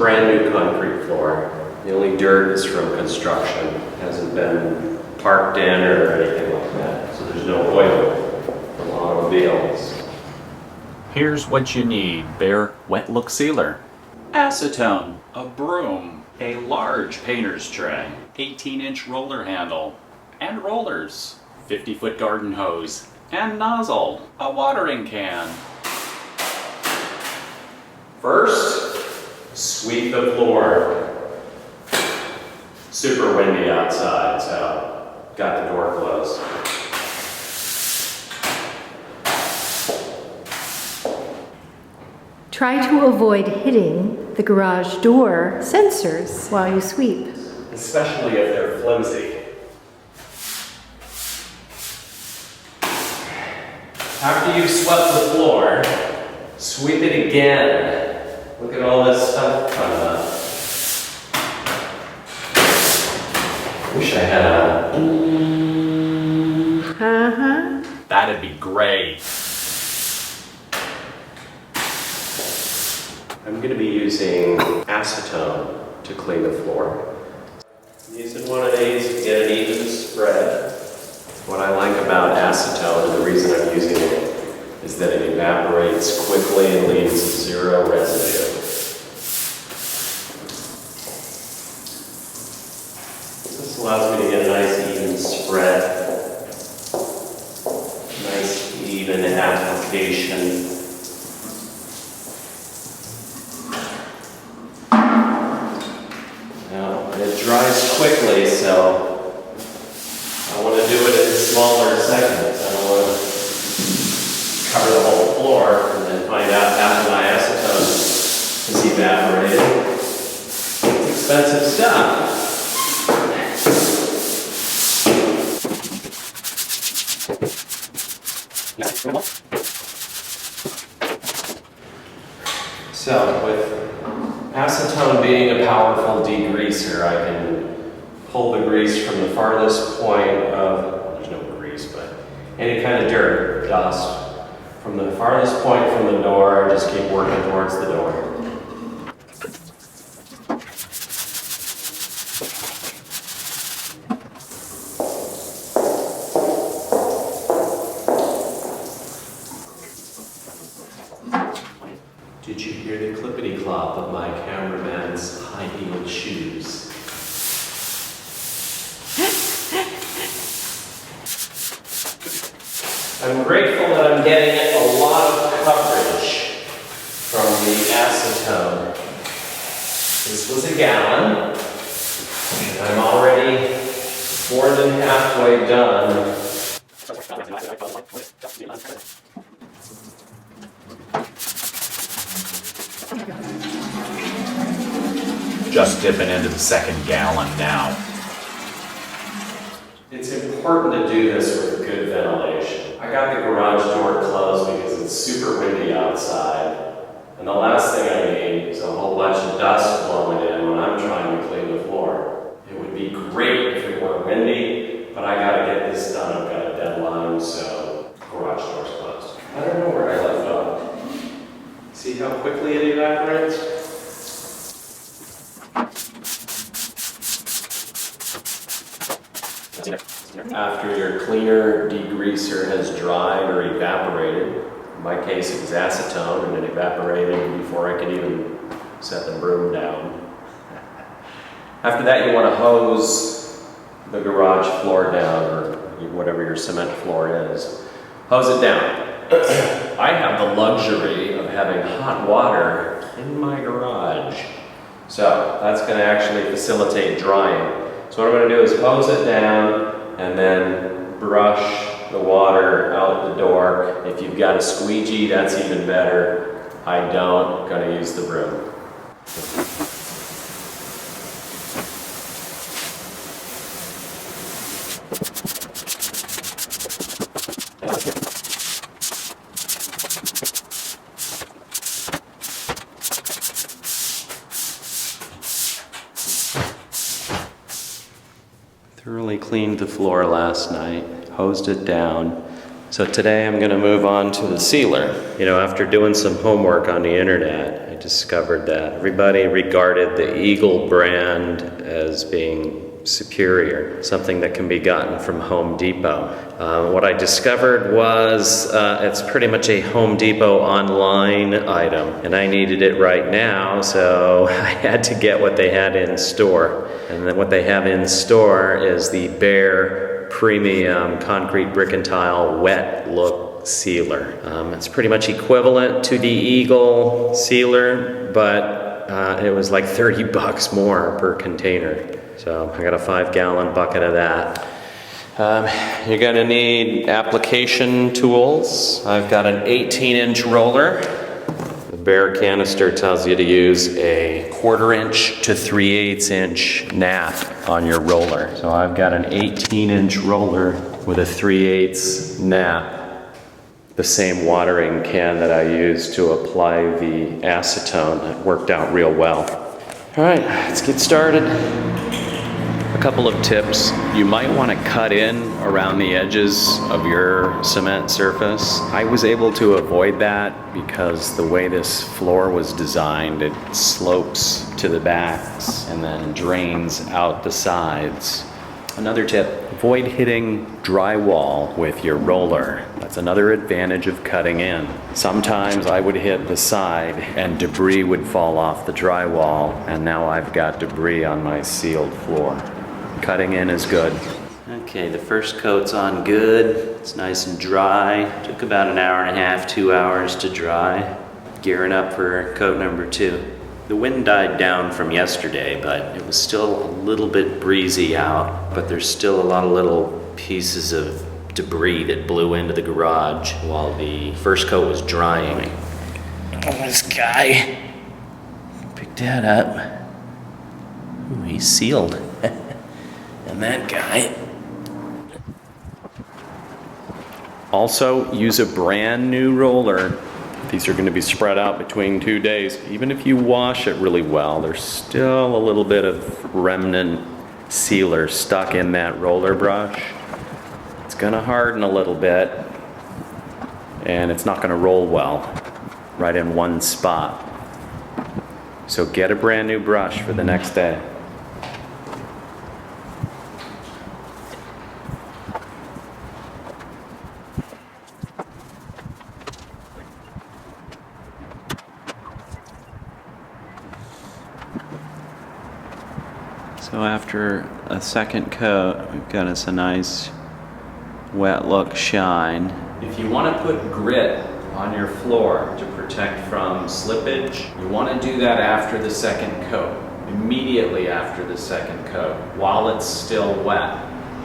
brand new concrete floor. The only dirt is from construction. It hasn't been parked in or anything like that. So there's no oil from automobiles. Here's what you need: Behr wet look sealer, acetone, a broom, a large painter's tray, 18-inch roller handle, and rollers, 50-foot garden hose, and nozzle, a watering can. First, sweep the floor. Super windy outside, so got the door closed. Try to avoid hitting the garage door sensors while you sweep. Especially if they're flimsy. After you've swept the floor, sweep it again. Look at all this stuff coming up. Wish I had a... That'd be great. I'm going to be using acetone to clean the floor. I'm using one of these to get an even spread. What I like about acetone, and the reason I'm using it, is that it evaporates quickly and leaves zero residue. This allows me to get a nice even spread, nice even application. It dries quickly, so I want to do it in smaller segments. I don't want to cover the whole floor and then find out half of my acetone is evaporated. It's expensive stuff. So with acetone being a powerful degreaser, I can pull the grease from the farthest point of, there's no grease, but any kind of dirt, dust, from the farthest point from the door, just keep working towards the door. Did you hear the clippity-clop of my cameraman's high-heeled shoes? I'm grateful that I'm getting a lot of coverage from the acetone. This was a gallon, and I'm already more than halfway done. Just dipping into the second gallon now. It's important to do this with good ventilation. I got the garage door closed because it's super windy outside. And the last thing I need is a whole bunch of dust blowing in when I'm trying to clean the floor. It would be great if it weren't windy, but I gotta get this done. I've got a deadline, so garage door's closed. I don't know where I left off. See how quickly it evaporates? After your cleaner degreaser has dried or evaporated, in my case it was acetone and it evaporated before I could even set the broom down. After that you want to hose the garage floor down, or whatever your cement floor is. Hose it down. I have the luxury of having hot water in my garage. So that's going to actually facilitate drying. So what I'm going to do is hose it down and then brush the water out the door. If you've got a squeegee, that's even better. I don't. I'm going to use the broom. Thoroughly cleaned the floor last night, hosed it down, So today I'm gonna move on to the sealer. You know, after doing some homework on the internet, I discovered that everybody regarded the Eagle brand as being superior, something that can be gotten from Home Depot. What I discovered was it's pretty much a Home Depot online item, and I needed it right now, so I had to get what they had in store. And then what they have in store is the Behr Premium Concrete Brick and Tile Wet Look Sealer. It's pretty much equivalent to the Eagle sealer, but it was like 30 bucks more per container. So I got a 5-gallon bucket of that. You're gonna need application tools. I've got an 18-inch roller. The Behr canister tells you to use a 1/4-inch to 3/8 inch nap on your roller. So I've got an 18-inch roller with a 3/8 nap. The same watering can that I used to apply the acetone. That worked out real well. All right, let's get started. A couple of tips. You might want to cut in around the edges of your cement surface. I was able to avoid that because the way this floor was designed, it slopes to the backs and then drains out the sides. Another tip, avoid hitting drywall with your roller. That's another advantage of cutting in. Sometimes I would hit the side and debris would fall off the drywall, and now I've got debris on my sealed floor. Cutting in is good. Okay, the first coat's on good. It's nice and dry. Took about an hour and a half, 2 hours to dry. Gearing up for coat number 2. The wind died down from yesterday, but it was still a little bit breezy out, but there's still a lot of little pieces of debris that blew into the garage while the first coat was drying. Oh, this guy. Pick that up. Ooh, he's sealed. And that guy. Also, use a brand new roller. These are going to be spread out between 2 days. Even if you wash it really well, there's still a little bit of remnant sealer stuck in that roller brush. It's going to harden a little bit, and it's not going to roll well right in one spot. So get a brand new brush for the next day. So after a second coat, we've got us a nice wet look shine. If you want to put grit on your floor to protect from slippage, you want to do that after the second coat, immediately after the second coat, while it's still wet.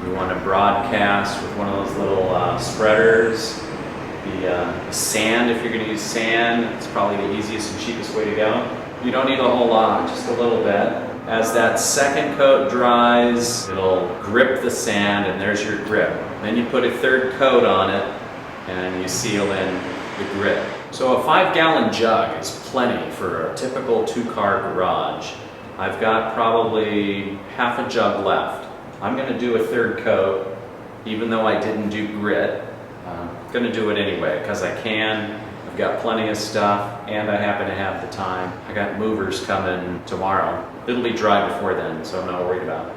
You want to broadcast with one of those little spreaders. The sand, if you're going to use sand, it's probably the easiest and cheapest way to go. You don't need a whole lot, just a little bit. As that second coat dries, it'll grip the sand, and there's your grip. Then you put a third coat on it, and you seal in the grip. So a 5-gallon jug is plenty for a typical 2-car garage. I've got probably half a jug left. I'm going to do a third coat, even though I didn't do grit. I'm going to do it anyway, because I can. I've got plenty of stuff, and I happen to have the time. I got movers coming tomorrow. It'll be dry before then, so I'm not worried about it.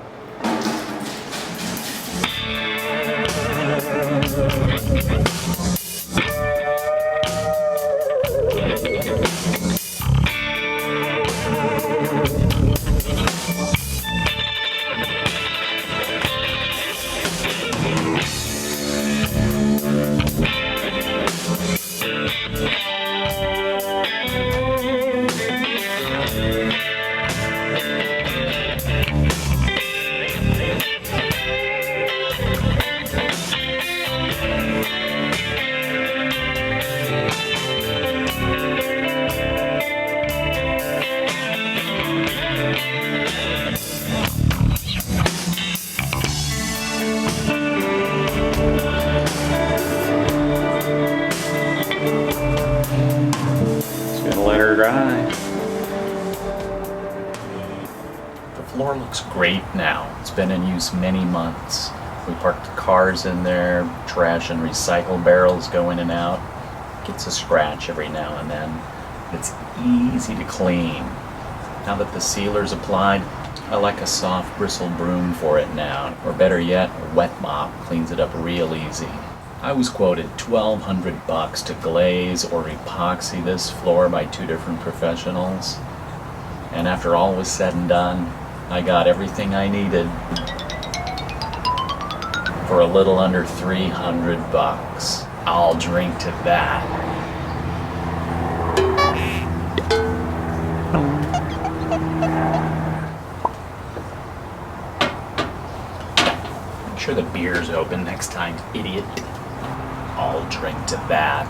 Dry. The floor looks great now. It's been in use many months. We parked cars in there, trash and recycle barrels go in and out. Gets a scratch every now and then. It's easy to clean. Now that the sealer's applied, I like a soft bristle broom for it now, or better yet, a wet mop cleans it up real easy. I was quoted $1,200 to glaze or epoxy this floor by 2 different professionals. And after all was said and done, I got everything I needed for a little under $300. I'll drink to that. Make sure the beer's open next time, idiot. I'll drink to that.